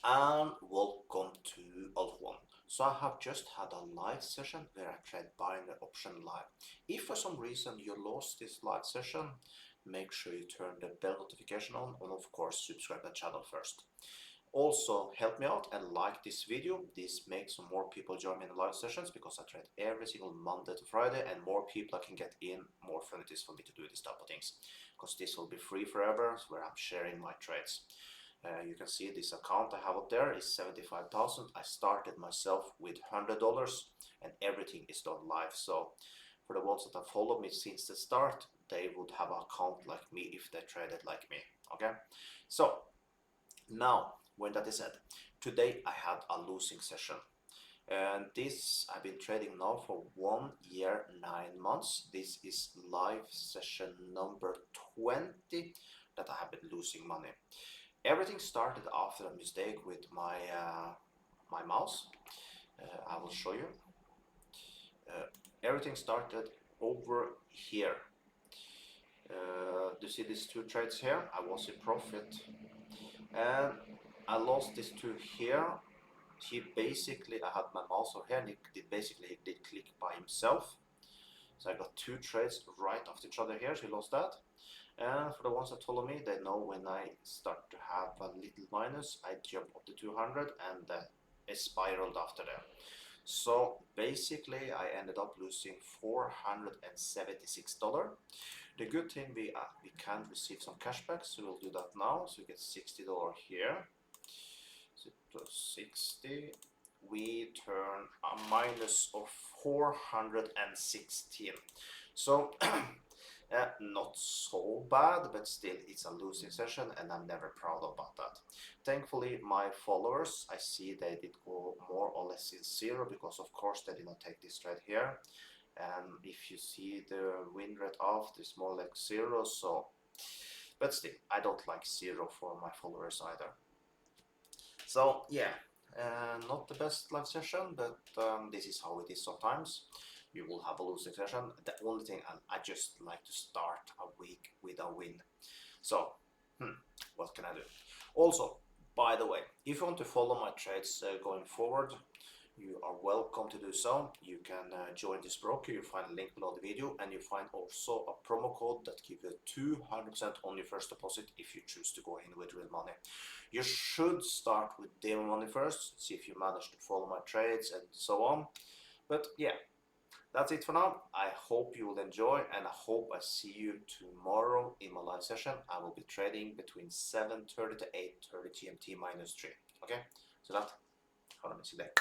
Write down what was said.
And welcome to Alt1. So I have just had a live session where I tried binary option live. If for some reason you lost this live session, make sure you turn the bell notification on and of course subscribe to the channel first. Also help me out and like this video. This makes more people join me in the live sessions because I trade every single Monday to Friday and more people I can get in, more fun it is for me to do this type of things. Because this will be free forever where I'm sharing my trades. You can see this account I have up there is 75,000. I started myself with $100 and everything is done live. So for the ones that have followed me since the start, they would have an account like me if they traded like me. Okay, so now when that is said, today I had a losing session. And this I've been trading now for 1 year 9 months. This is live session number 20 that I have been losing money. Everything started after a mistake with my mouse. I will show you. Uh, Everything started over here. Do you see these two trades here? I was in profit and I lost these two here. He basically, I had my mouse over here and he did click by himself. So I got two trades right after each other here, so he lost that. And for the ones that follow me, they know when I start to have a little minus, I jump up to 200 and it spiraled after that. So basically I ended up losing $476. The good thing we can receive some cashback, so we'll do that now. So we get $60 here. So plus 60. We turn a minus of 416. So not so bad, but still it's a losing session and I'm never proud about that. Thankfully my followers, I see they did go more or less in zero because of course they did not take this trade here. And if you see the win rate after, it's more like zero. So but still I don't like zero for my followers either. So yeah, not the best live session, but this is how it is sometimes. You will have a losing session. The only thing I just like to start a week with a win. So, what can I do? Also, by the way, if you want to follow my trades going forward, you are welcome to do so. You can join this broker. You find a link below the video, and you find also a promo code that gives you 200% on your first deposit if you choose to go in with real money. You should start with demo money first, see if you manage to follow my trades and so on. But yeah, that's it for now. I hope you will enjoy and I hope I see you tomorrow in my live session. I will be trading between 7:30 to 8:30 GMT -3. Okay, so that, have a nice day.